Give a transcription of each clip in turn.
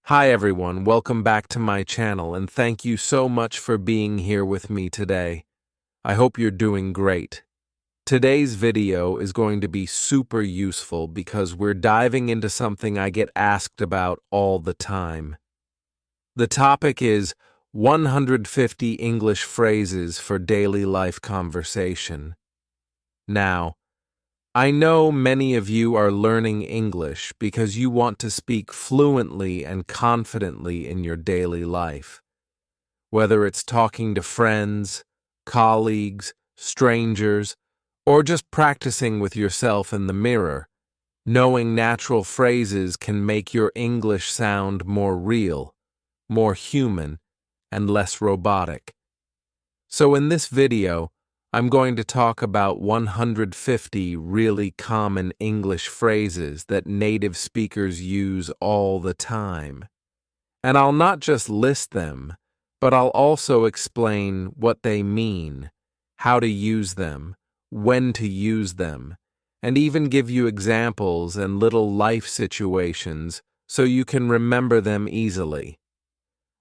Hi everyone, welcome back to my channel and thank you so much for being here with me today. I hope you're doing great. Today's video is going to be super useful because we're diving into something I get asked about all the time. The topic is 150 English phrases for daily life conversation. Now, I know many of you are learning English because you want to speak fluently and confidently in your daily life. Whether it's talking to friends, colleagues, strangers, or just practicing with yourself in the mirror, knowing natural phrases can make your English sound more real, more human, and less robotic. So in this video, I'm going to talk about 150 really common English phrases that native speakers use all the time. And I'll not just list them, but I'll also explain what they mean, how to use them, when to use them, and even give you examples and little life situations so you can remember them easily.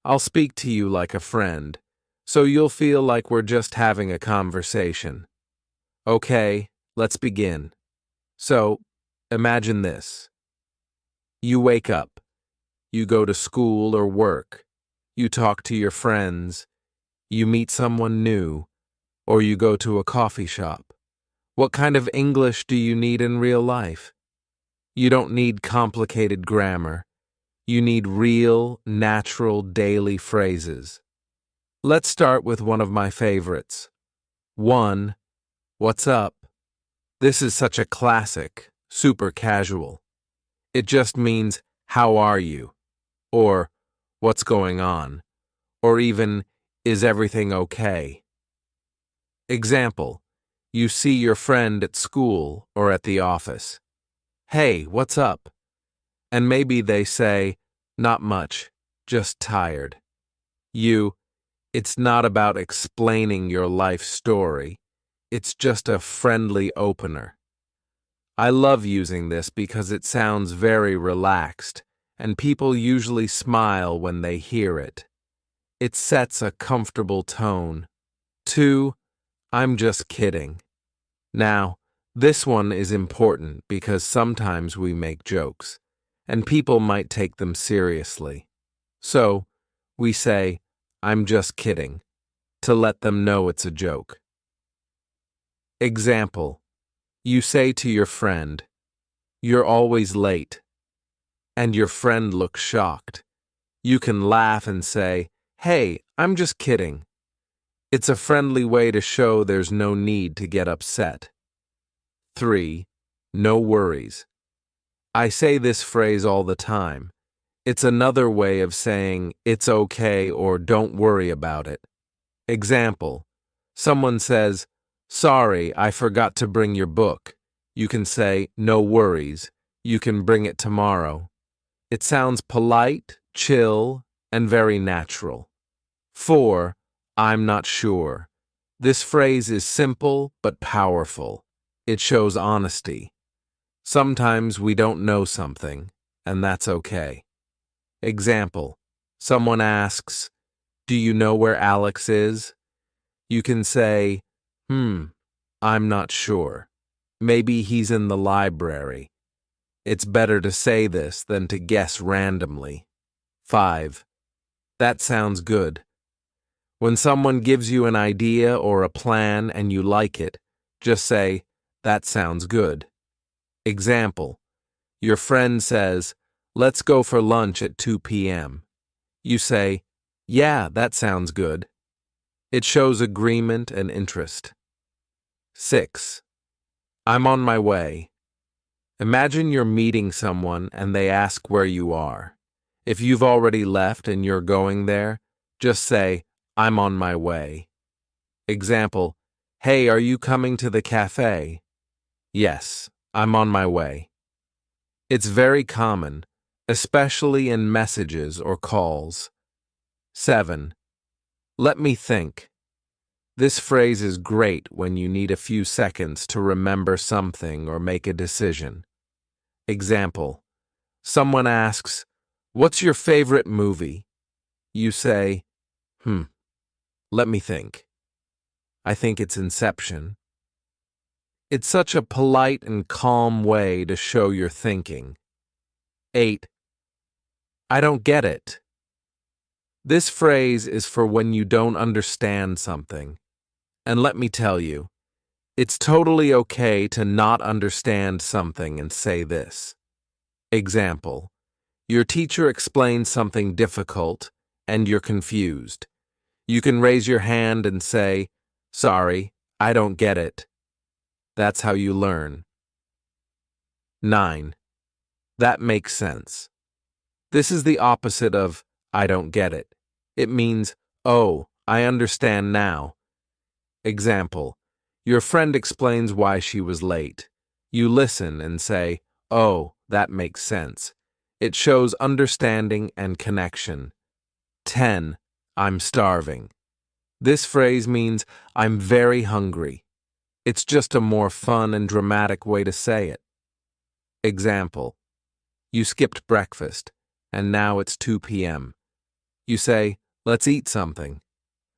I'll speak to you like a friend, so you'll feel like we're just having a conversation. Okay, let's begin. So, imagine this. You wake up. You go to school or work. You talk to your friends. You meet someone new. Or you go to a coffee shop. What kind of English do you need in real life? You don't need complicated grammar. You need real, natural, daily phrases. Let's start with one of my favorites. 1. What's up? This is such a classic, super casual. It just means, how are you? Or, what's going on? Or even, is everything okay? Example, you see your friend at school or at the office. Hey, what's up? And maybe they say, not much, just tired. It's not about explaining your life story. It's just a friendly opener. I love using this because it sounds very relaxed, and people usually smile when they hear it. It sets a comfortable tone. 2. I'm just kidding. Now, this one is important because sometimes we make jokes, and people might take them seriously. So, we say, I'm just kidding, to let them know it's a joke. Example, you say to your friend, you're always late, and your friend looks shocked. You can laugh and say, hey, I'm just kidding. It's a friendly way to show there's no need to get upset. 3. No worries. I say this phrase all the time. It's another way of saying it's okay or don't worry about it. Example, someone says, sorry, I forgot to bring your book. You can say, no worries. You can bring it tomorrow. It sounds polite, chill, and very natural. 4. I'm not sure. This phrase is simple but powerful. It shows honesty. Sometimes we don't know something, and that's okay. Example, someone asks, do you know where Alex is? You can say, I'm not sure. Maybe he's in the library. It's better to say this than to guess randomly. 5. That sounds good. When someone gives you an idea or a plan and you like it, just say, that sounds good. Example, your friend says, let's go for lunch at 2 p.m. You say, yeah, that sounds good. It shows agreement and interest. 6. I'm on my way. Imagine you're meeting someone and they ask where you are. If you've already left and you're going there, just say, I'm on my way. Example, hey, are you coming to the cafe? Yes, I'm on my way. It's very common, especially in messages or calls. 7. Let me think. This phrase is great when you need a few seconds to remember something or make a decision. Example, someone asks, What's your favorite movie? You say, let me think. I think it's Inception. It's such a polite and calm way to show you're thinking. 8. I don't get it. This phrase is for when you don't understand something. And let me tell you, it's totally okay to not understand something and say this. Example: your teacher explains something difficult and you're confused. You can raise your hand and say, "Sorry, I don't get it." That's how you learn. 9. That makes sense. This is the opposite of "I don't get it." It means, "Oh, I understand now." Example: your friend explains why she was late. You listen and say, "Oh, that makes sense." It shows understanding and connection. 10. I'm starving. This phrase means I'm very hungry. It's just a more fun and dramatic way to say it. Example: you skipped breakfast, and now it's 2 p.m. You say, "Let's eat something."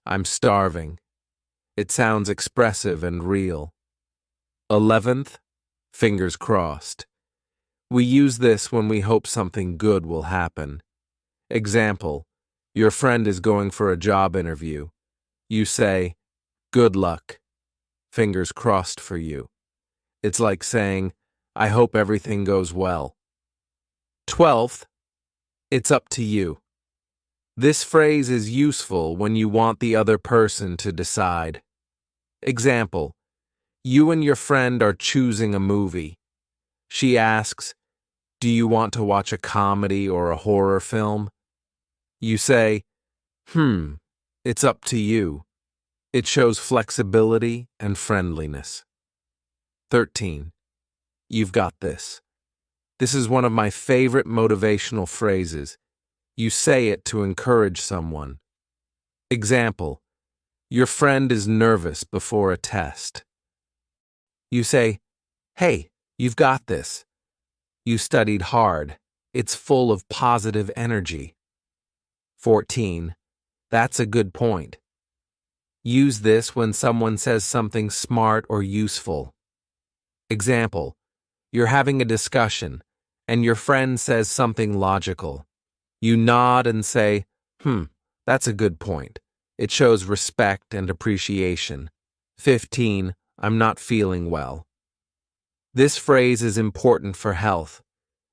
I'm starving. It sounds expressive and real. 11th, fingers crossed. We use this when we hope something good will happen. Example: your friend is going for a job interview. You say, "Good luck. Fingers crossed for you." It's like saying, "I hope everything goes well." 12th, it's up to you. This phrase is useful when you want the other person to decide. Example: you and your friend are choosing a movie. She asks, "Do you want to watch a comedy or a horror film?" You say, it's up to you." It shows flexibility and friendliness. 13. You've got this. This is one of my favorite motivational phrases. You say it to encourage someone. Example: your friend is nervous before a test. You say, "Hey, you've got this. You studied hard. It's full of positive energy." 14. That's a good point. Use this when someone says something smart or useful. Example: you're having a discussion, and your friend says something logical. You nod and say, that's a good point. It shows respect and appreciation. 15. I'm not feeling well. This phrase is important for health.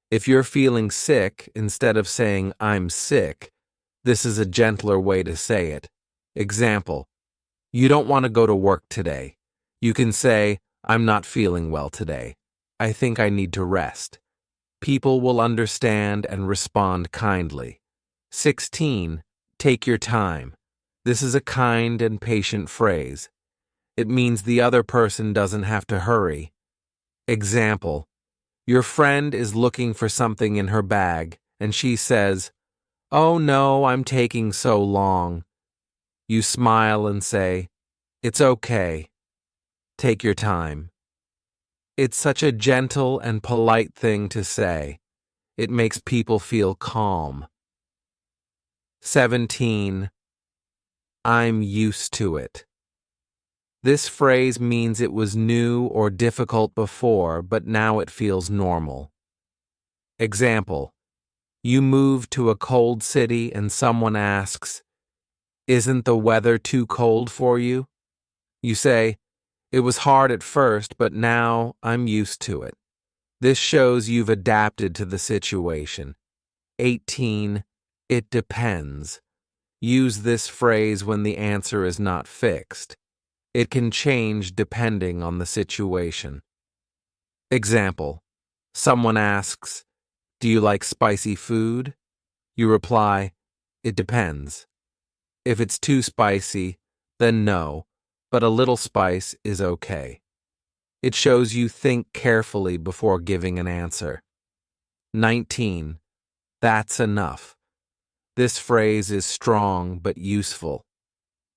If you're feeling sick, instead of saying "I'm sick," this is a gentler way to say it. Example: you don't want to go to work today. You can say, "I'm not feeling well today. I think I need to rest." People will understand and respond kindly. 16. Take your time. This is a kind and patient phrase. It means the other person doesn't have to hurry. Example: your friend is looking for something in her bag, and she says, "Oh no, I'm taking so long." You smile and say, "It's okay. Take your time." It's such a gentle and polite thing to say. It makes people feel calm. 17. I'm used to it. This phrase means it was new or difficult before, but now it feels normal. Example: you move to a cold city and someone asks, "Isn't the weather too cold for you?" You say, "It was hard at first, but now I'm used to it." This shows you've adapted to the situation. 18. It depends. Use this phrase when the answer is not fixed. It can change depending on the situation. Example: someone asks, "Do you like spicy food?" You reply, "It depends." If it's too spicy, then no, but a little spice is okay. It shows you think carefully before giving an answer. 19. That's enough. This phrase is strong but useful.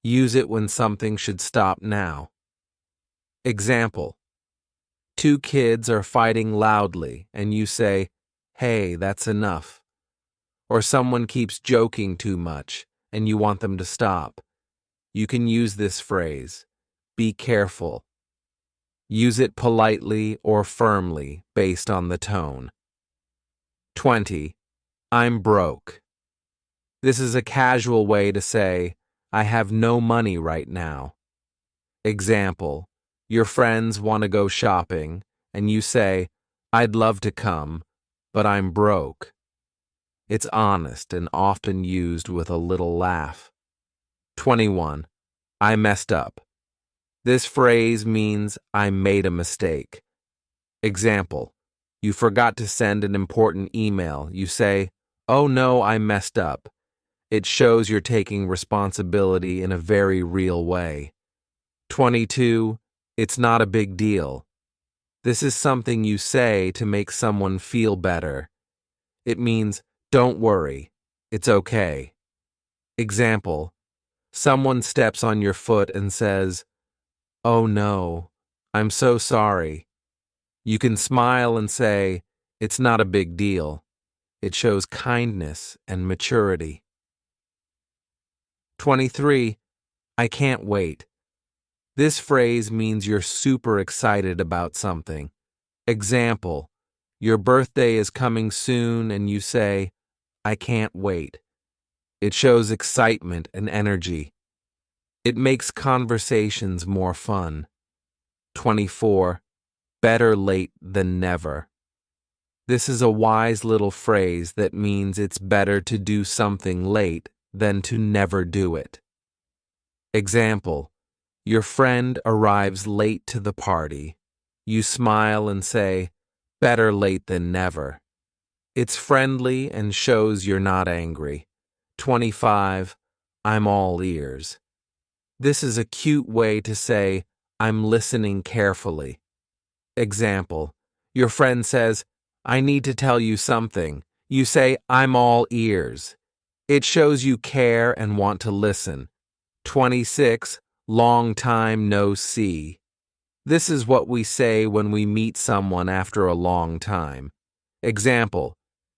Use it when something should stop now. Example: two kids are fighting loudly, and you say, "Hey, that's enough." or someone keeps joking too much and you want them to stop. You can use this phrase, be careful. Use it politely or firmly based on the tone. 20. I'm broke. This is a casual way to say, I have no money right now. Example, your friends want to go shopping, and you say, I'd love to come, but I'm broke. It's honest and often used with a little laugh. 21. I messed up. This phrase means I made a mistake. Example, you forgot to send an important email. You say, oh no, I messed up. It shows you're taking responsibility in a very real way. 22. It's not a big deal. This is something you say to make someone feel better. It means, don't worry, it's okay. Example, someone steps on your foot and says, oh no, I'm so sorry. You can smile and say, it's not a big deal. It shows kindness and maturity. 23. I can't wait. This phrase means you're super excited about something. Example, your birthday is coming soon and you say, I can't wait. It shows excitement and energy. It makes conversations more fun. 24. Better late than never. This is a wise little phrase that means it's better to do something late than to never do it. Example, your friend arrives late to the party. You smile and say, better late than never. It's friendly and shows you're not angry. 25. I'm all ears. This is a cute way to say, I'm listening carefully. Example, your friend says, I need to tell you something. You say, I'm all ears. It shows you care and want to listen. 26. Long time no see. This is what we say when we meet someone after a long time. Example,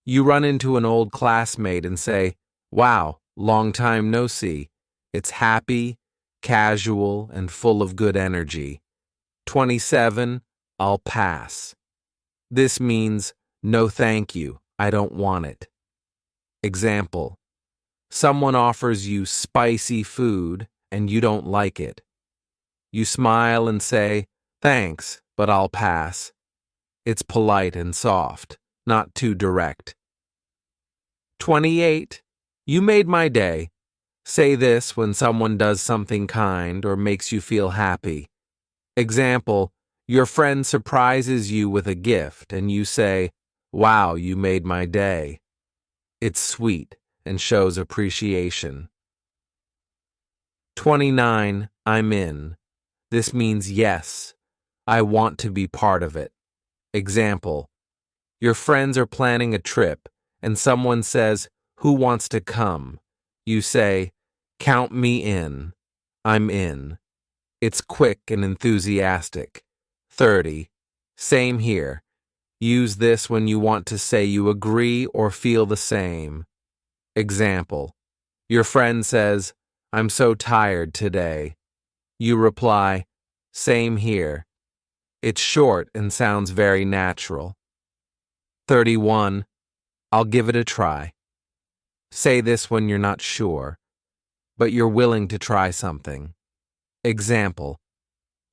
you run into an old classmate and say, wow, long time no see. It's happy, casual, and full of good energy. 27. I'll pass. This means, no thank you, I don't want it. Example, someone offers you spicy food and you don't like it. You smile and say, thanks, but I'll pass. It's polite and soft, not too direct. 28. You made my day. Say this when someone does something kind or makes you feel happy. Example, your friend surprises you with a gift and you say, wow, you made my day. It's sweet and shows appreciation. 29. I'm in. This means yes, I want to be part of it. Example, your friends are planning a trip and someone says, who wants to come? You say, count me in. I'm in. It's quick and enthusiastic. 30. Same here. Use this when you want to say you agree or feel the same. Example, your friend says, I'm so tired today. You reply, same here. It's short and sounds very natural. 31. I'll give it a try. Say this when you're not sure, but you're willing to try something. Example,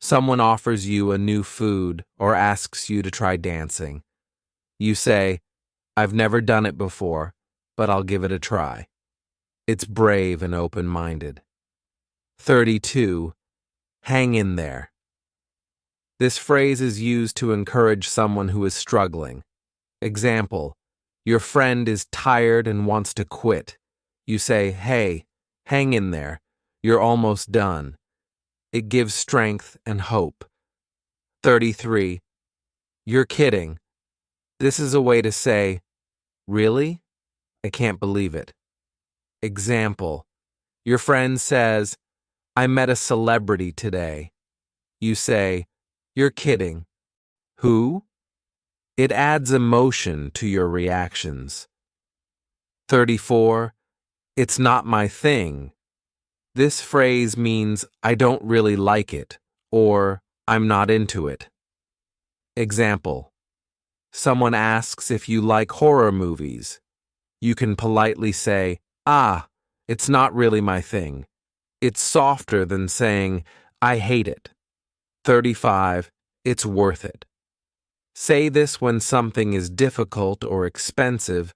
someone offers you a new food or asks you to try dancing. You say, I've never done it before, but I'll give it a try. It's brave and open-minded. 32. Hang in there. This phrase is used to encourage someone who is struggling. Example, your friend is tired and wants to quit. You say, hey, hang in there. You're almost done. It gives strength and hope. 33. You're kidding. This is a way to say, really? I can't believe it. Example, your friend says, I met a celebrity today. You say, you're kidding. Who? It adds emotion to your reactions. 34. It's not my thing. This phrase means I don't really like it, or I'm not into it. Example. Someone asks if you like horror movies. You can politely say, "Ah, it's not really my thing." It's softer than saying, "I hate it." 35. It's worth it. Say this when something is difficult or expensive,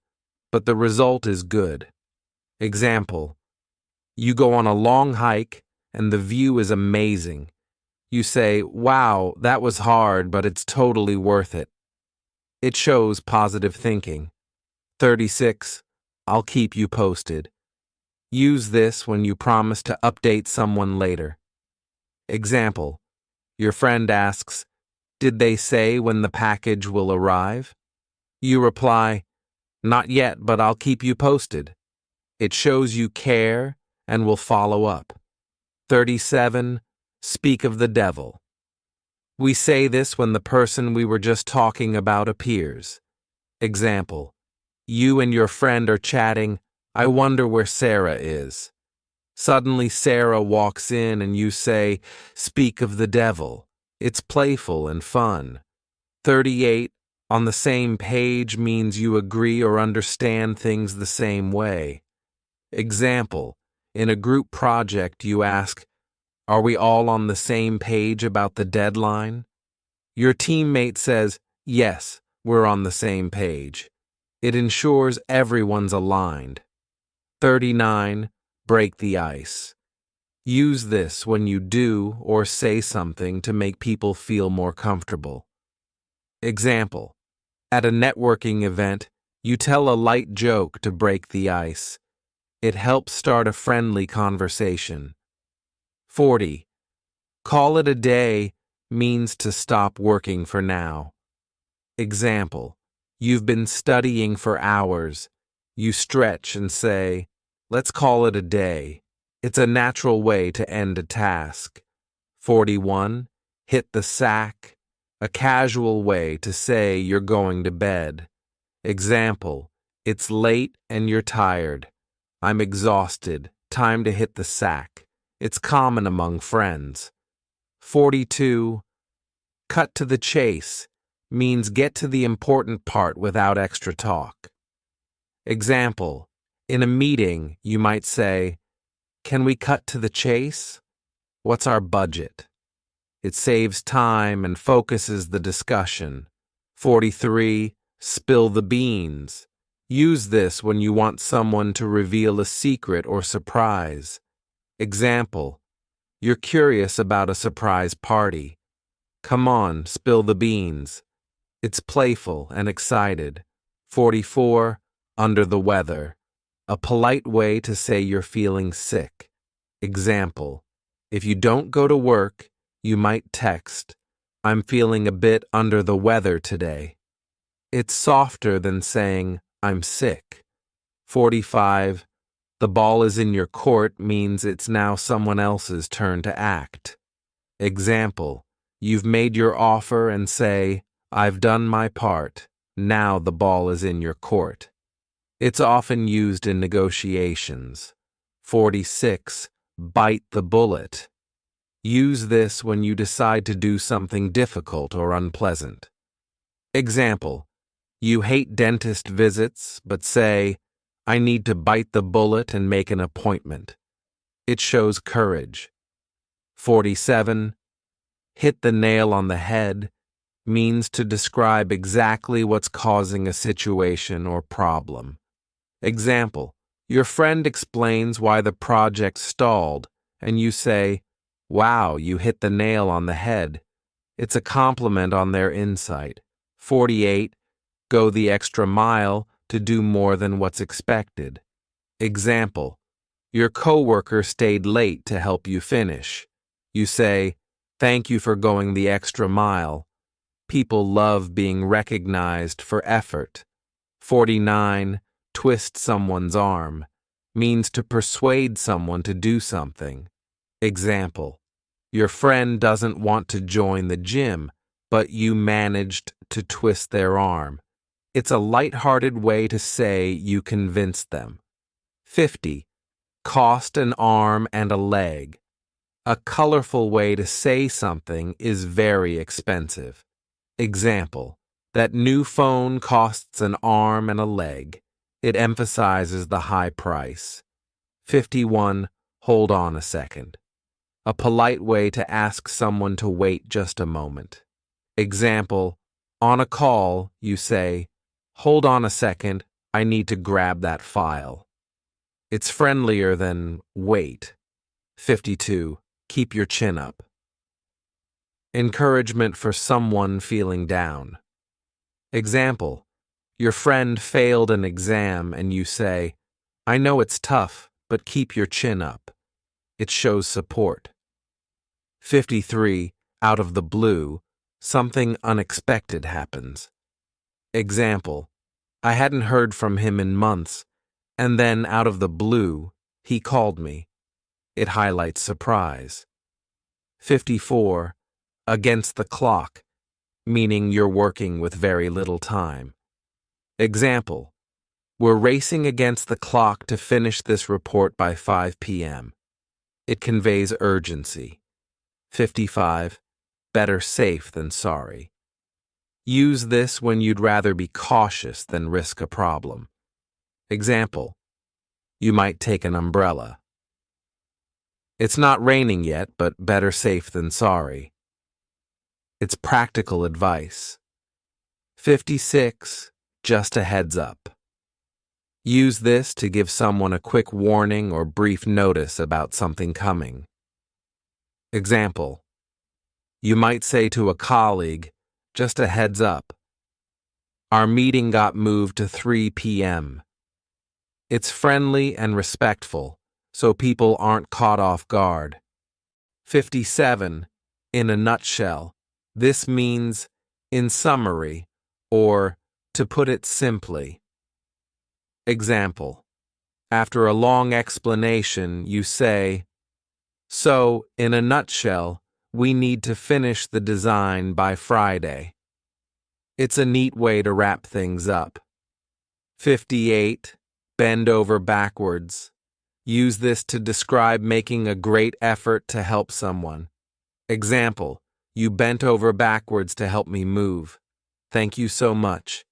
but the result is good. Example. You go on a long hike, and the view is amazing. You say, "Wow, that was hard, but it's totally worth it." It shows positive thinking. 36. I'll keep you posted. Use this when you promise to update someone later. Example. Your friend asks, "Did they say when the package will arrive?" You reply, "Not yet, but I'll keep you posted." It shows you care and will follow up. 37. Speak of the devil. We say this when the person we were just talking about appears. Example. You and your friend are chatting. "I wonder where Sarah is." Suddenly Sarah walks in and you say, "Speak of the devil." It's playful and fun. 38. On the same page means you agree or understand things the same way. Example. In a group project you ask, "Are we all on the same page about the deadline?" Your teammate says, "Yes, we're on the same page." It ensures everyone's aligned. 39. Break the ice. Use this when you do or say something to make people feel more comfortable. Example. At a networking event, you tell a light joke to break the ice. It helps start a friendly conversation. 40. Call it a day means to stop working for now. Example. You've been studying for hours. You stretch and say, "Let's call it a day." It's a natural way to end a task. 41. Hit the sack. A casual way to say you're going to bed. Example. It's late and you're tired. "I'm exhausted. Time to hit the sack." It's common among friends. 42. Cut to the chase means get to the important part without extra talk. Example. In a meeting, you might say, "Can we cut to the chase? What's our budget?" It saves time and focuses the discussion. 43. Spill the beans. Use this when you want someone to reveal a secret or surprise. Example. You're curious about a surprise party. "Come on, spill the beans." It's playful and excited. 44. Under the weather. A polite way to say you're feeling sick. Example. If you don't go to work, you might text, "I'm feeling a bit under the weather today." It's softer than saying, "I'm sick." 45. The ball is in your court means it's now someone else's turn to act. Example. You've made your offer and say, "I've done my part. Now the ball is in your court." It's often used in negotiations. 46. Bite the bullet. Use this when you decide to do something difficult or unpleasant. Example. You hate dentist visits, but say, "I need to bite the bullet and make an appointment." It shows courage. 47. Hit the nail on the head means to describe exactly what's causing a situation or problem. Example. Your friend explains why the project stalled, and you say, "Wow, you hit the nail on the head." It's a compliment on their insight. 48. Go the extra mile to do more than what's expected. Example. Your coworker stayed late to help you finish. You say, "Thank you for going the extra mile." People love being recognized for effort. 49. Twist someone's arm means to persuade someone to do something. Example. Your friend doesn't want to join the gym, but you managed to twist their arm. It's a light-hearted way to say you convinced them. 50. Cost an arm and a leg. A colorful way to say something is very expensive. Example: that new phone costs an arm and a leg. It emphasizes the high price. 51. Hold on a second. A polite way to ask someone to wait just a moment. Example: on a call, you say, "Hold on a second, I need to grab that file." It's friendlier than "wait." 52. Keep your chin up. Encouragement for someone feeling down. Example: your friend failed an exam and you say, "I know it's tough, but keep your chin up." It shows support. 53. Out of the blue, something unexpected happens. Example: I hadn't heard from him in months, and then out of the blue, he called me. It highlights surprise. 54. Against the clock, meaning you're working with very little time. Example: we're racing against the clock to finish this report by 5 p.m. It conveys urgency. 55. Better safe than sorry. Use this when you'd rather be cautious than risk a problem. Example: you might take an umbrella. It's not raining yet, but better safe than sorry. It's practical advice. 56. Just a heads up. Use this to give someone a quick warning or brief notice about something coming. Example: you might say to a colleague, "Just a heads up. Our meeting got moved to 3 p.m. It's friendly and respectful, so people aren't caught off guard. 57. In a nutshell. This means in summary, or to put it simply. Example: after a long explanation, you say, "So, in a nutshell, we need to finish the design by Friday." It's a neat way to wrap things up. 58. Bend over backwards. Use this to describe making a great effort to help someone. Example: you bent over backwards to help me move. Thank you so much.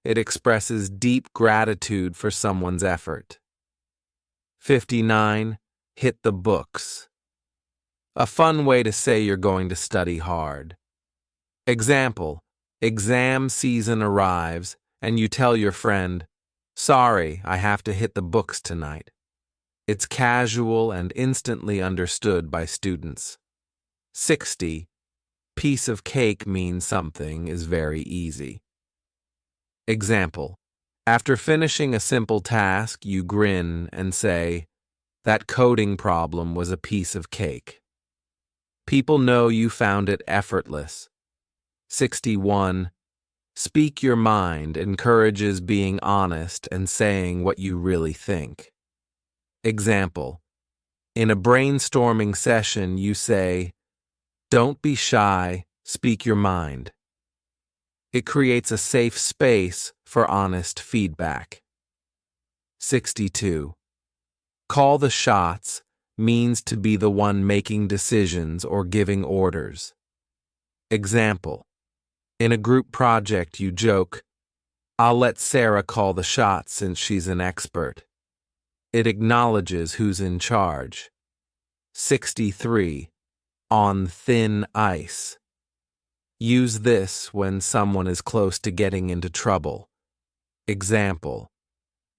It expresses deep gratitude for someone's effort. 59. Hit the books. A fun way to say you're going to study hard. Example: exam season arrives and you tell your friend, "Sorry, I have to hit the books tonight." It's casual and instantly understood by students. 60. Piece of cake means something is very easy. Example: after finishing a simple task, you grin and say, "That coding problem was a piece of cake." People know you found it effortless. 61. Speak your mind encourages being honest and saying what you really think. Example: in a brainstorming session, you say, "Don't be shy, speak your mind." It creates a safe space for honest feedback. 62. Call the shots means to be the one making decisions or giving orders. Example: in a group project, you joke, "I'll let Sarah call the shots since she's an expert." It acknowledges who's in charge. 63. On thin ice. Use this when someone is close to getting into trouble. Example: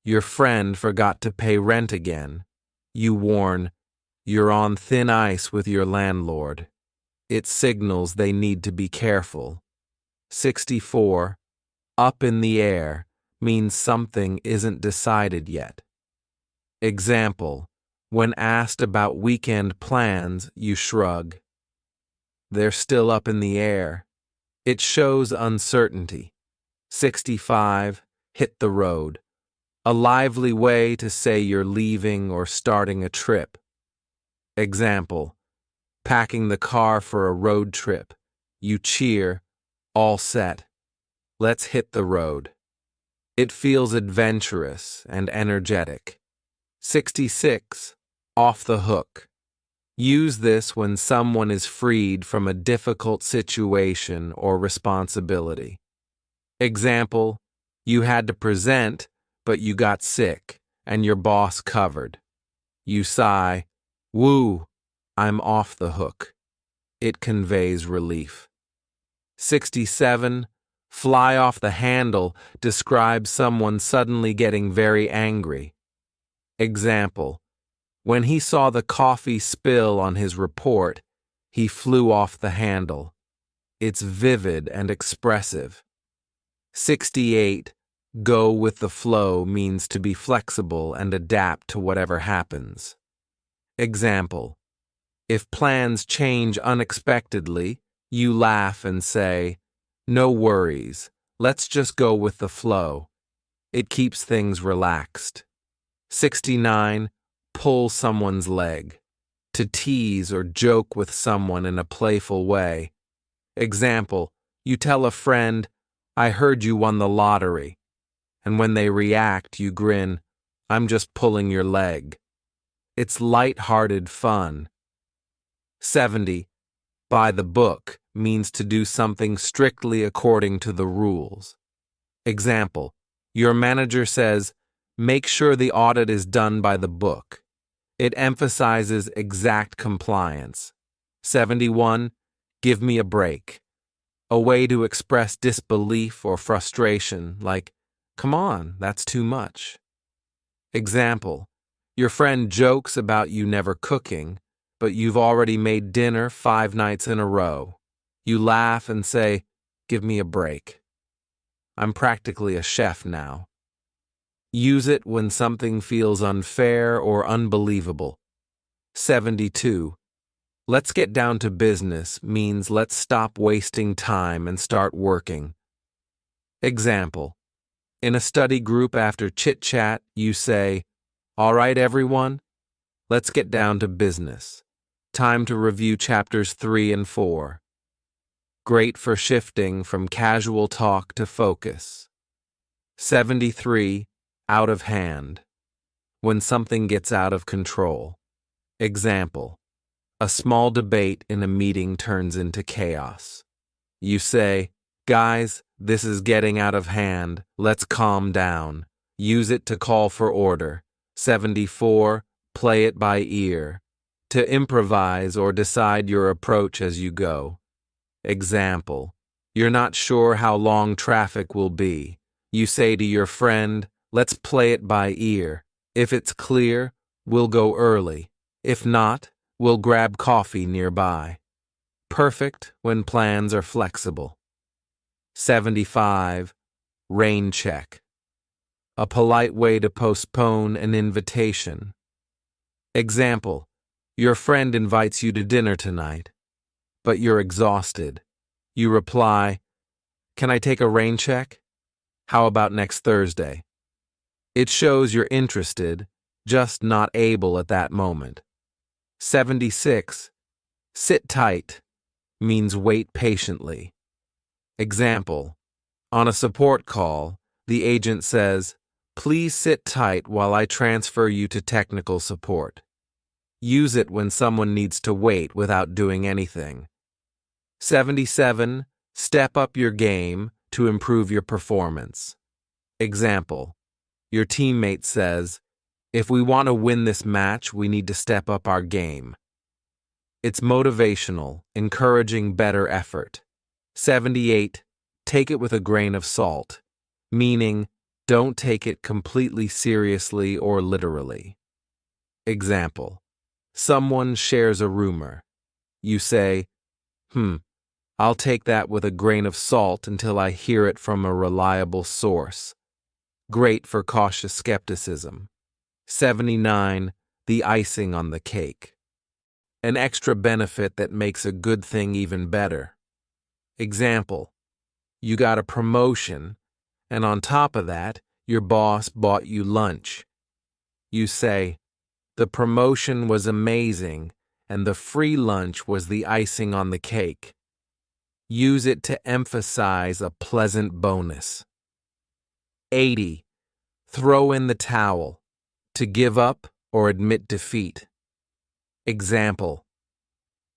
your friend forgot to pay rent again. You warn, "You're on thin ice with your landlord." It signals they need to be careful. 64. Up in the air means something isn't decided yet. Example: when asked about weekend plans, you shrug. They're still up in the air. It shows uncertainty. 65. Hit the road. A lively way to say you're leaving or starting a trip. Example: packing the car for a road trip. You cheer, "All set. Let's hit the road." It feels adventurous and energetic. 66. Off the hook. Use this when someone is freed from a difficult situation or responsibility. Example, you had to present, but you got sick, and your boss covered. You sigh, "Woo, I'm off the hook." It conveys relief. 67. Fly off the handle describes someone suddenly getting very angry. Example, when he saw the coffee spill on his report, he flew off the handle. It's vivid and expressive. 68. Go with the flow means to be flexible and adapt to whatever happens. Example, if plans change unexpectedly, you laugh and say, "No worries, let's just go with the flow." It keeps things relaxed. 69. Pull someone's leg. To tease or joke with someone in a playful way. Example, you tell a friend, "I heard you won the lottery." And when they react, you grin, "I'm just pulling your leg." It's light-hearted fun. 70. By the book means to do something strictly according to the rules. Example, your manager says, "Make sure the audit is done by the book." It emphasizes exact compliance. 71. Give me a break. A way to express disbelief or frustration, like, "Come on, that's too much." Example, your friend jokes about you never cooking, but you've already made dinner 5 nights in a row. You laugh and say, "Give me a break. I'm practically a chef now." Use it when something feels unfair or unbelievable. 72. Let's get down to business means let's stop wasting time and start working. Example, in a study group after chit-chat, you say, "All right, everyone, let's get down to business. Time to review chapters 3 and 4. Great for shifting from casual talk to focus. 73. Out of hand. When something gets out of control. Example, a small debate in a meeting turns into chaos. You say, "Guys, this is getting out of hand. Let's calm down." Use it to call for order. 74. Play it by ear. To improvise or decide your approach as you go. Example, you're not sure how long traffic will be. You say to your friend, "Let's play it by ear. If it's clear, we'll go early. If not, we'll grab coffee nearby." Perfect when plans are flexible. 75. Rain check. A polite way to postpone an invitation. Example, your friend invites you to dinner tonight, but you're exhausted. You reply, "Can I take a rain check? How about next Thursday?" It shows you're interested, just not able at that moment. 76. Sit tight means wait patiently. Example, on a support call, the agent says, "Please sit tight while I transfer you to technical support." Use it when someone needs to wait without doing anything. 77. Step up your game to improve your performance. Example, your teammate says, "If we want to win this match, we need to step up our game." It's motivational, encouraging better effort. 78. Take it with a grain of salt, meaning don't take it completely seriously or literally. Example, someone shares a rumor. You say, I'll take that with a grain of salt until I hear it from a reliable source." Great for cautious skepticism. 79. The icing on the cake. An extra benefit that makes a good thing even better. Example, you got a promotion, and on top of that, your boss bought you lunch. You say, "The promotion was amazing, and the free lunch was the icing on the cake." Use it to emphasize a pleasant bonus. 80. Throw in the towel. To give up or admit defeat. Example.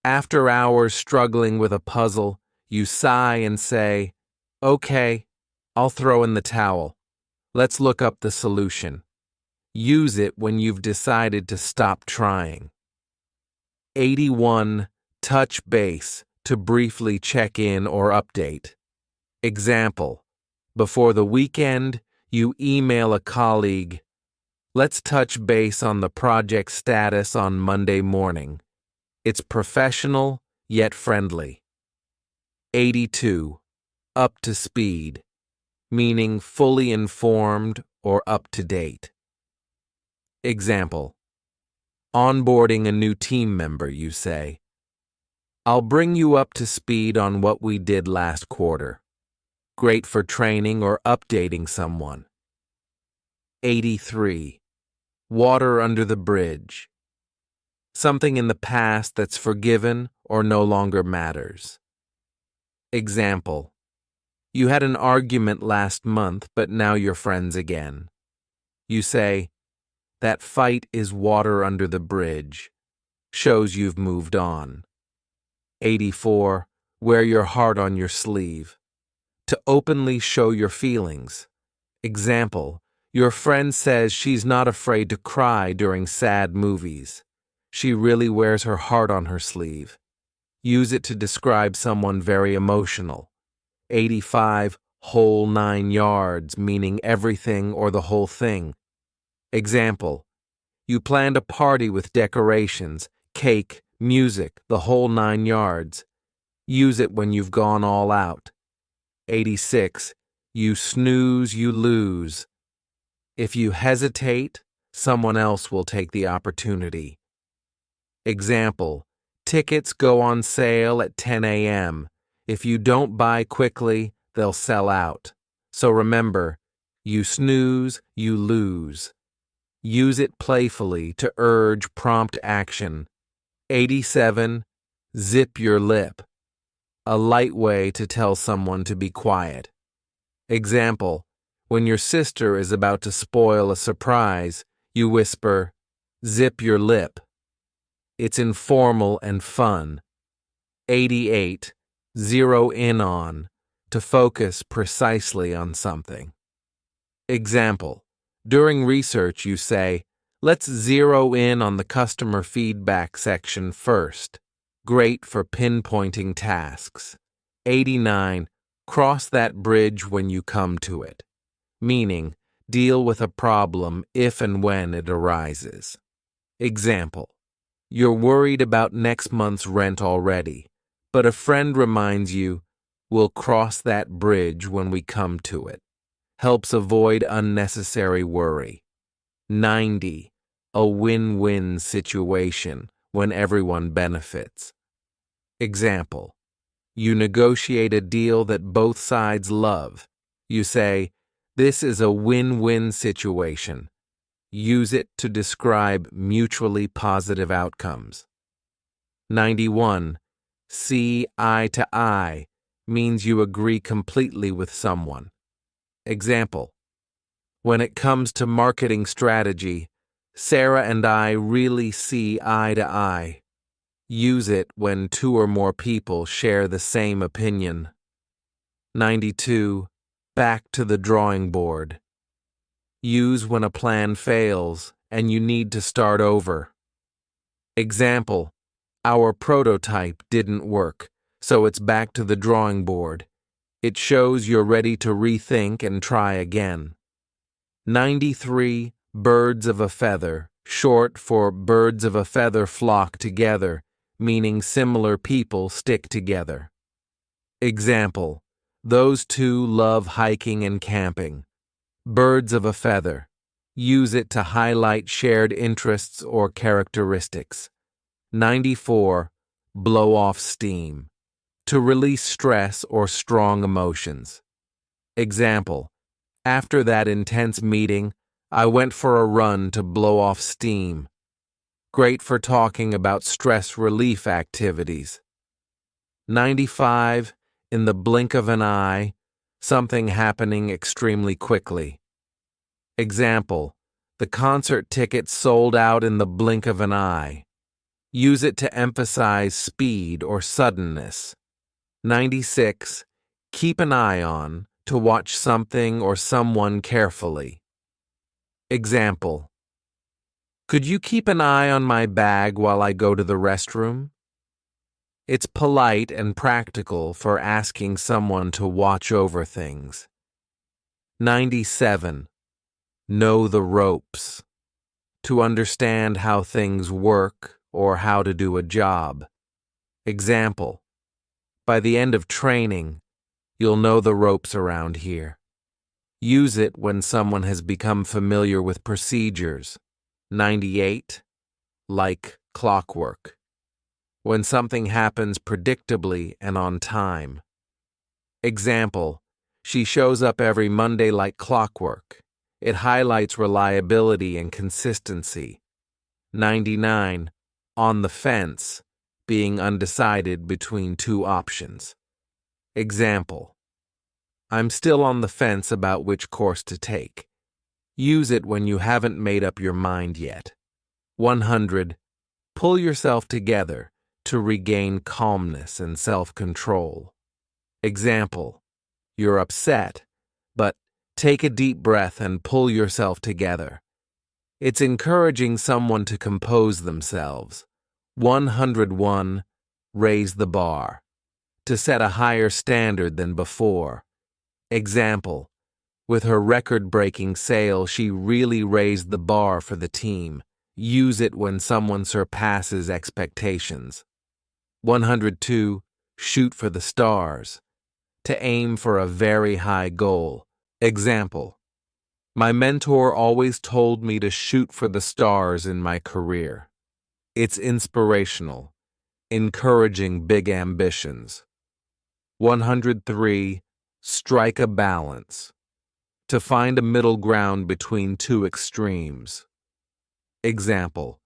After hours struggling with a puzzle, you sigh and say, "Okay, I'll throw in the towel. Let's look up the solution." Use it when you've decided to stop trying. 81. Touch base. To briefly check in or update. Example. Before the weekend, you email a colleague, "Let's touch base on the project status on Monday morning." It's professional, yet friendly. 82. Up to speed. Meaning fully informed or up to date. Example. Onboarding a new team member, you say, "I'll bring you up to speed on what we did last quarter." Great for training or updating someone. 83. Water under the bridge. Something in the past that's forgiven or no longer matters. Example. You had an argument last month, but now you're friends again. You say, "That fight is water under the bridge." Shows you've moved on. 84. Wear your heart on your sleeve. To openly show your feelings. Example. Your friend says she's not afraid to cry during sad movies. She really wears her heart on her sleeve. Use it to describe someone very emotional. 85. Whole 9 yards, meaning everything or the whole thing. Example. You planned a party with decorations, cake, music, the whole 9 yards. Use it when you've gone all out. 86. You snooze, you lose. If you hesitate, someone else will take the opportunity. Example. Tickets go on sale at 10 a.m. If you don't buy quickly, they'll sell out. So remember, you snooze, you lose. Use it playfully to urge prompt action. 87. Zip your lip. A light way to tell someone to be quiet. Example. When your sister is about to spoil a surprise, you whisper, "Zip your lip." It's informal and fun. 88. Zero in on. To focus precisely on something. Example. During research, you say, "Let's zero in on the customer feedback section first." Great for pinpointing tasks. 89. Cross that bridge when you come to it. Meaning, deal with a problem if and when it arises. Example. You're worried about next month's rent already, but a friend reminds you, "We'll cross that bridge when we come to it." Helps avoid unnecessary worry. 90. A win-win situation when everyone benefits. Example. You negotiate a deal that both sides love. You say, "This is a win-win situation." Use it to describe mutually positive outcomes. 91. See eye to eye means you agree completely with someone. Example. When it comes to marketing strategy, Sarah and I really see eye to eye. Use it when 2 or more people share the same opinion. 92. Back to the drawing board. Use when a plan fails and you need to start over. Example. Our prototype didn't work, so it's back to the drawing board. It shows you're ready to rethink and try again. 93. Birds of a feather, short for birds of a feather flock together, meaning similar people stick together. Example. Those two love hiking and camping. Birds of a feather. Use it to highlight shared interests or characteristics. 94. Blow off steam. To release stress or strong emotions. Example. After that intense meeting, I went for a run to blow off steam. Great for talking about stress relief activities. 95. In the blink of an eye, something happening extremely quickly. Example, the concert tickets sold out in the blink of an eye. Use it to emphasize speed or suddenness. 96. Keep an eye on, to watch something or someone carefully. Example, could you keep an eye on my bag while I go to the restroom? It's polite and practical for asking someone to watch over things. 97. Know the ropes. To understand how things work or how to do a job. Example, by the end of training, you'll know the ropes around here. Use it when someone has become familiar with procedures. 98. Like clockwork. When something happens predictably and on time. Example, she shows up every Monday like clockwork. It highlights reliability and consistency. 99. On the fence, being undecided between two options. Example, I'm still on the fence about which course to take. Use it when you haven't made up your mind yet. 100. Pull yourself together to regain calmness and self-control. Example, you're upset, but take a deep breath and pull yourself together. It's encouraging someone to compose themselves. 101. Raise the bar. To set a higher standard than before. Example, with her record-breaking sale, she really raised the bar for the team. Use it when someone surpasses expectations. 102. Shoot for the stars. To aim for a very high goal. Example, my mentor always told me to shoot for the stars in my career. It's inspirational, encouraging big ambitions. 103. Strike a balance. To find a middle ground between two extremes. Example,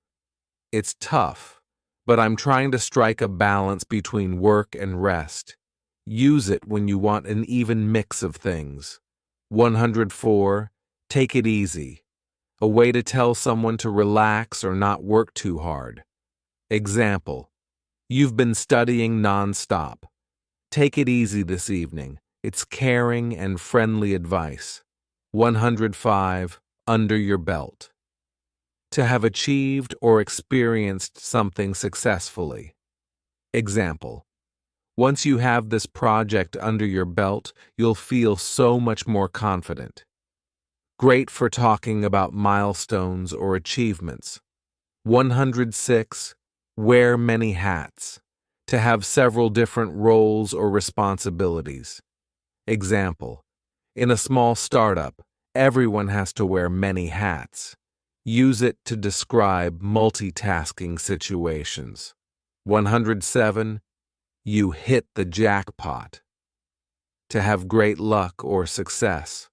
it's tough, but I'm trying to strike a balance between work and rest. Use it when you want an even mix of things. 104. Take it easy. A way to tell someone to relax or not work too hard. Example, you've been studying non-stop. Take it easy this evening. It's caring and friendly advice. 105. Under your belt. To have achieved or experienced something successfully. Example, once you have this project under your belt, you'll feel so much more confident. Great for talking about milestones or achievements. 106. Wear many hats. To have several different roles or responsibilities. Example, in a small startup, everyone has to wear many hats. Use it to describe multitasking situations. 107. You hit the jackpot. To have great luck or success.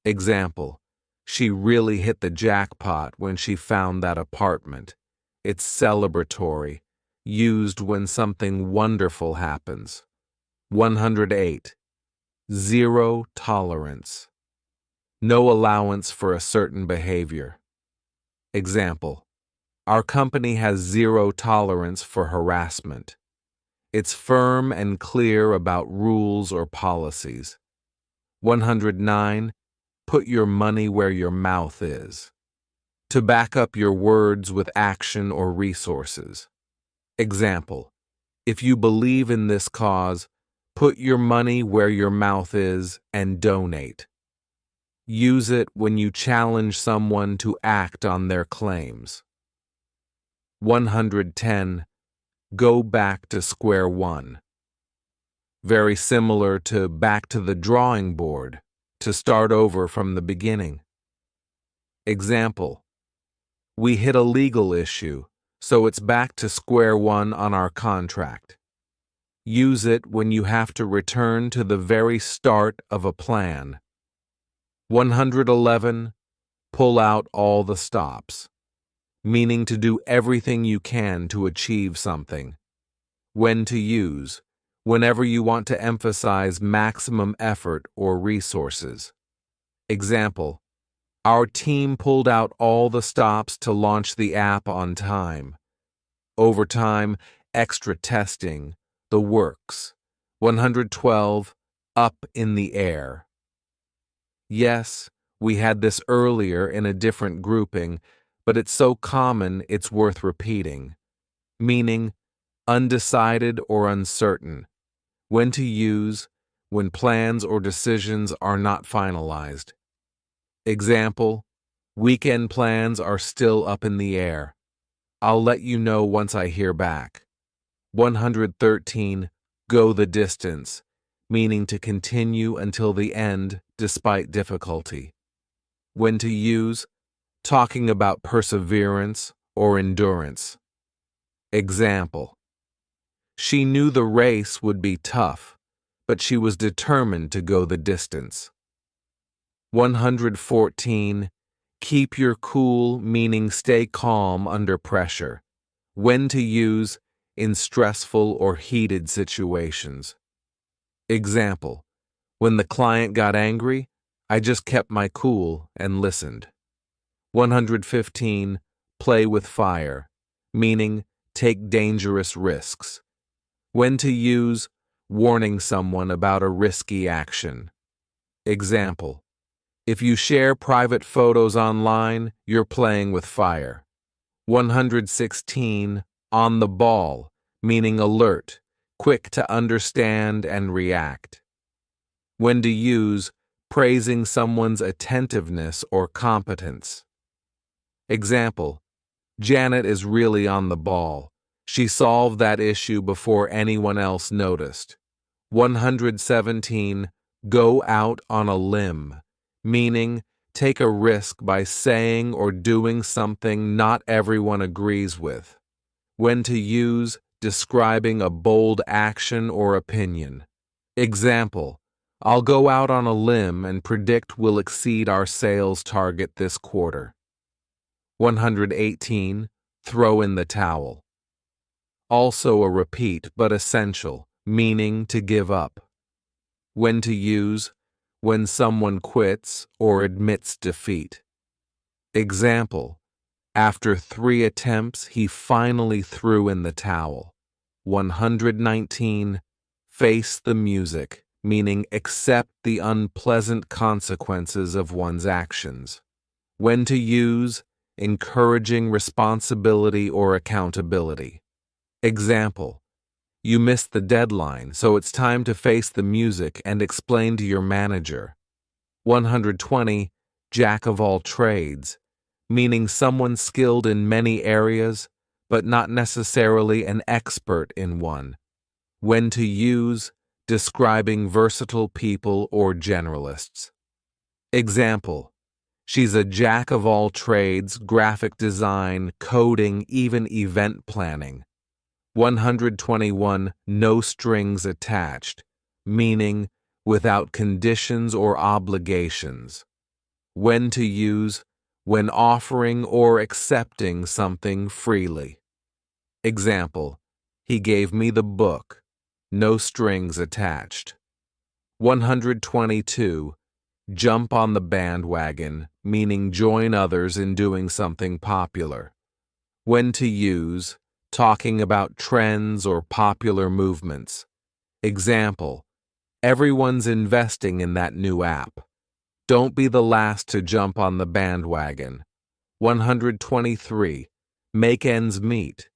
Example, she really hit the jackpot when she found that apartment. It's celebratory, used when something wonderful happens. 108. Zero tolerance. No allowance for a certain behavior. Example, our company has zero tolerance for harassment. It's firm and clear about rules or policies. 109. Put your money where your mouth is. To back up your words with action or resources. Example, if you believe in this cause, put your money where your mouth is and donate. Use it when you challenge someone to act on their claims. 110. Go back to square one. Very similar to back to the drawing board, to start over from the beginning. Example, we hit a legal issue, so it's back to square one on our contract. Use it when you have to return to the very start of a plan. 111. Pull out all the stops. Meaning to do everything you can to achieve something. When to use, whenever you want to emphasize maximum effort or resources. Example, Our team pulled out all the stops to launch the app on time. Overtime, extra testing, the works. 112, up in the air. Yes, we had this earlier in a different grouping, but it's so common it's worth repeating. Meaning, undecided or uncertain. When to use, when plans or decisions are not finalized. Example, weekend plans are still up in the air. I'll let you know once I hear back. 113, go the distance, meaning to continue until the end despite difficulty. When to use, talking about perseverance or endurance. Example, she knew the race would be tough, but she was determined to go the distance. 114, keep your cool, meaning stay calm under pressure. When to use, in stressful or heated situations. Example, when the client got angry, I just kept my cool and listened. 115, play with fire, meaning take dangerous risks. When to use, warning someone about a risky action. Example, if you share private photos online, you're playing with fire. 116, on the ball, meaning alert, quick to understand and react. When to use, praising someone's attentiveness or competence. Example, Janet is really on the ball. She solved that issue before anyone else noticed. 117, go out on a limb, meaning take a risk by saying or doing something not everyone agrees with. When to use, describing a bold action or opinion. Example, I'll go out on a limb and predict we'll exceed our sales target this quarter. 118, throw in the towel. Also a repeat but essential, meaning to give up. When to use, when someone quits or admits defeat. Example, after 3 attempts, he finally threw in the towel. 119, face the music, meaning accept the unpleasant consequences of one's actions. When to use, encouraging responsibility or accountability. Example, you missed the deadline, so it's time to face the music and explain to your manager. 120, jack of all trades, meaning someone skilled in many areas, but not necessarily an expert in one. When to use, describing versatile people or generalists. Example, she's a jack of all trades, graphic design, coding, even event planning. 121, no strings attached, meaning without conditions or obligations. When to use, when offering or accepting something freely. Example, he gave me the book, no strings attached. 122, jump on the bandwagon, meaning join others in doing something popular. When to use, talking about trends or popular movements. Example, everyone's investing in that new app. Don't be the last to jump on the bandwagon. 123, make ends meet,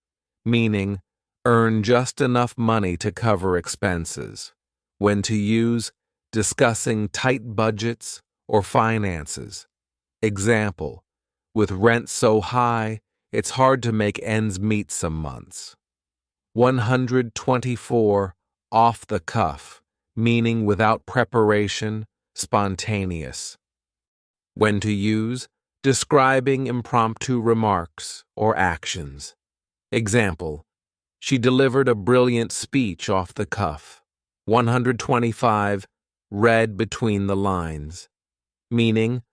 meaning earn just enough money to cover expenses. When to use, discussing tight budgets or finances. Example, with rent so high, it's hard to make ends meet some months. 124, off the cuff, meaning without preparation, spontaneous. When to use, describing impromptu remarks or actions. Example, she delivered a brilliant speech off the cuff. 125, read between the lines, meaning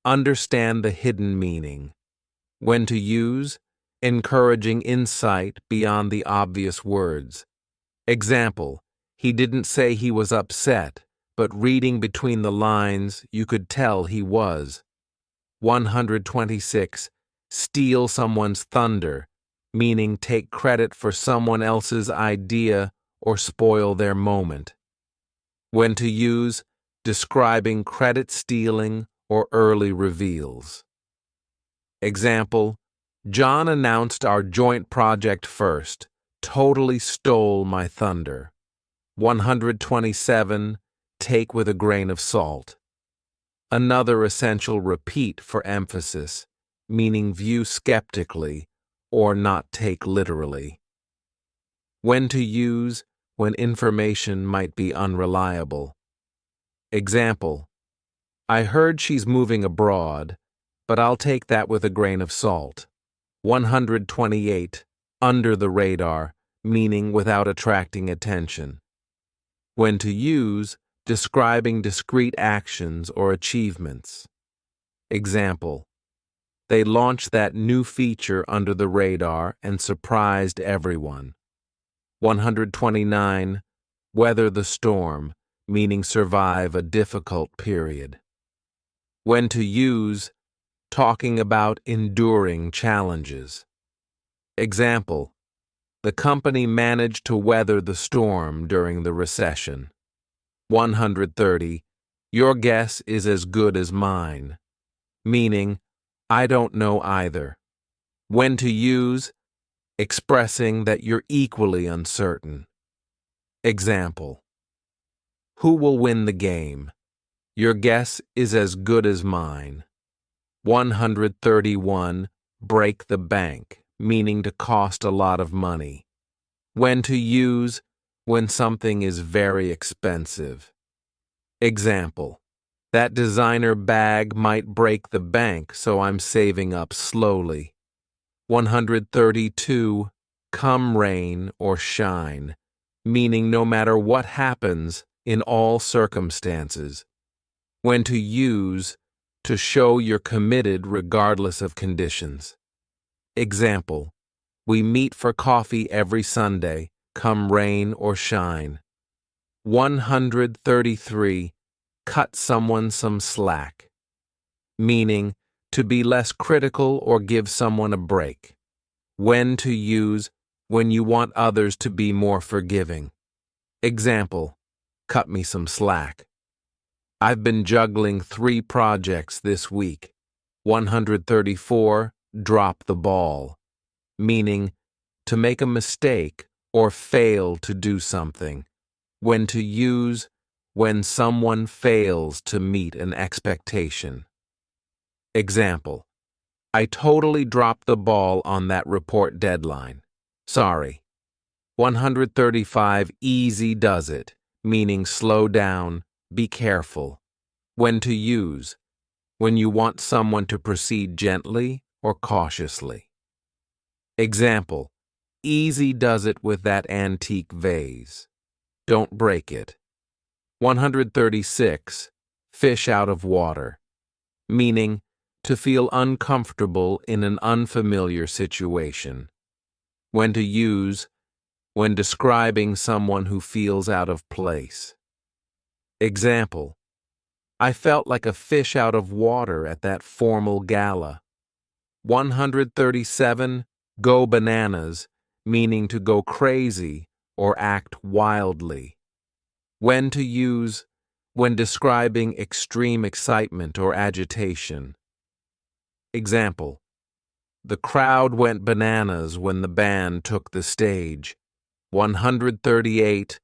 understand the hidden meaning. When to use, encouraging insight beyond the obvious words. Example, he didn't say he was upset, but reading between the lines, you could tell he was. 126. Steal someone's thunder, meaning take credit for someone else's idea or spoil their moment. When to use, describing credit stealing or early reveals. Example, John announced our joint project first, totally stole my thunder. 127. Take with a grain of salt. Another essential repeat for emphasis, meaning view skeptically or not take literally. When to use, when information might be unreliable. Example, I heard she's moving abroad, but I'll take that with a grain of salt. 128. Under the radar, meaning without attracting attention. When to use, describing discrete actions or achievements. Example, they launched that new feature under the radar and surprised everyone. 129. Weather the storm, meaning survive a difficult period. When to use, talking about enduring challenges. Example, the company managed to weather the storm during the recession. 130. Your guess is as good as mine, meaning I don't know either. When to use, expressing that you're equally uncertain. Example, who will win the game? Your guess is as good as mine. 131. Break the bank, meaning to cost a lot of money. When to use, when something is very expensive. Example, that designer bag might break the bank, so I'm saving up slowly. 132. Come rain or shine, meaning no matter what happens, in all circumstances. When to use, to show you're committed regardless of conditions. Example, we meet for coffee every Sunday, come rain or shine. 133. Cut someone some slack, meaning to be less critical or give someone a break. When to use, when you want others to be more forgiving. Example, cut me some slack. I've been juggling 3 projects this week. 134. Drop the ball, meaning to make a mistake or fail to do something. When to use, when someone fails to meet an expectation. Example, I totally dropped the ball on that report deadline. Sorry. 135. Easy does it, meaning slow down, be careful. When to use, when you want someone to proceed gently or cautiously. Example, easy does it with that antique vase. Don't break it. 136. Fish out of water, meaning to feel uncomfortable in an unfamiliar situation. When to use, when describing someone who feels out of place. Example, I felt like a fish out of water at that formal gala. 137. Go bananas, meaning to go crazy or act wildly. When to use, when describing extreme excitement or agitation. Example, the crowd went bananas when the band took the stage. 138.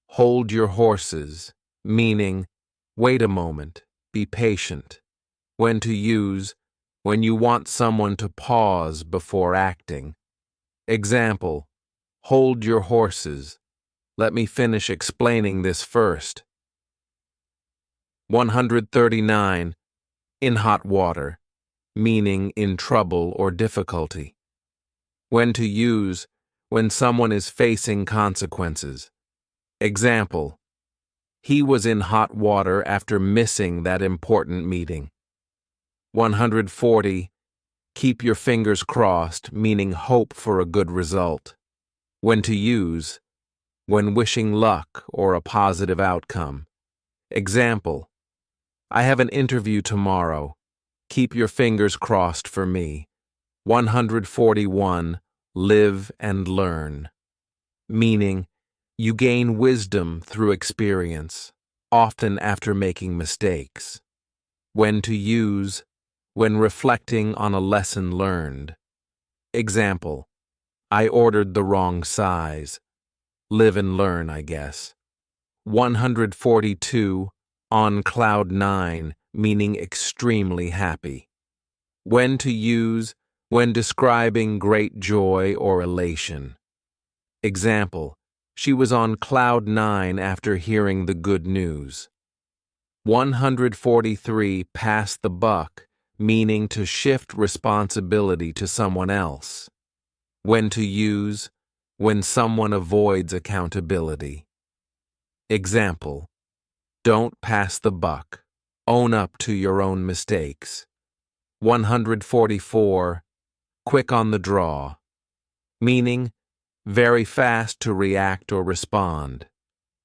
Hold your horses, meaning wait a moment, be patient. When to use, when you want someone to pause before acting. Example, hold your horses. Let me finish explaining this first. 139. In hot water, meaning in trouble or difficulty. When to use, when someone is facing consequences. Example, he was in hot water after missing that important meeting. 140. Keep your fingers crossed, meaning hope for a good result. When to use, when wishing luck or a positive outcome. Example, I have an interview tomorrow. Keep your fingers crossed for me. 141. Live and learn. Meaning, you gain wisdom through experience, often after making mistakes. When to use, when reflecting on a lesson learned. Example, I ordered the wrong size. Live and learn, I guess. 142. On cloud nine, meaning extremely happy. When to use, when describing great joy or elation. Example, she was on cloud nine after hearing the good news. 143. Pass the buck, meaning to shift responsibility to someone else. When to use, when someone avoids accountability. Example, don't pass the buck. Own up to your own mistakes. 144. Quick on the draw. Meaning, very fast to react or respond.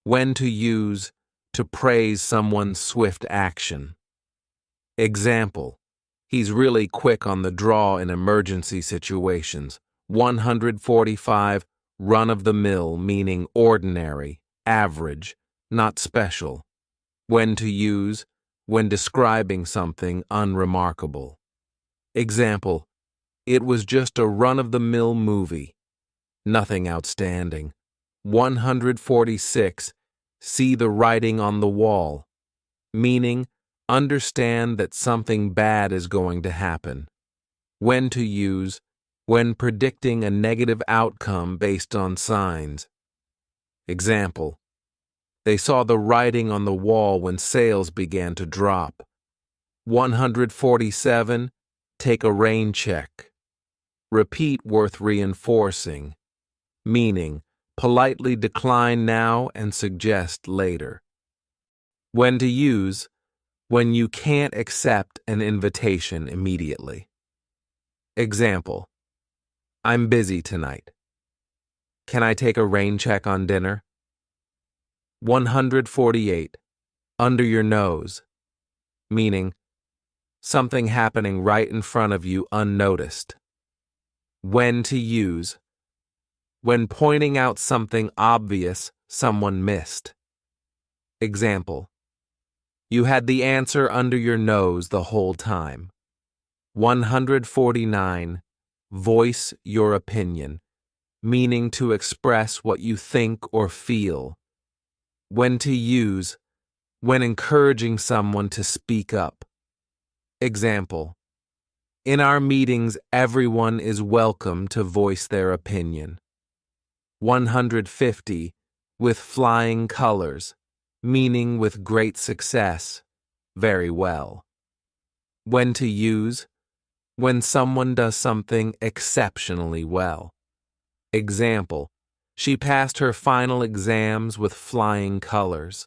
When to use, to praise someone's swift action. Example, he's really quick on the draw in emergency situations. 145. Run-of-the-mill, meaning ordinary, average, not special. When to use, when describing something unremarkable. Example, it was just a run-of-the-mill movie. Nothing outstanding. 146. See the writing on the wall. Meaning, understand that something bad is going to happen. When to use, when predicting a negative outcome based on signs. Example, they saw the writing on the wall when sales began to drop. 147. Take a rain check. Repeat worth reinforcing. Meaning, politely decline now and suggest later. When to use, when you can't accept an invitation immediately. Example, I'm busy tonight. Can I take a rain check on dinner? 148. Under your nose. Meaning, something happening right in front of you unnoticed. When to use, when pointing out something obvious someone missed. Example, you had the answer under your nose the whole time. 149. Voice your opinion, meaning to express what you think or feel. When to use, when encouraging someone to speak up. Example, in our meetings, everyone is welcome to voice their opinion. 150. With flying colors, meaning with great success, very well. When to use, when someone does something exceptionally well. Example, she passed her final exams with flying colors.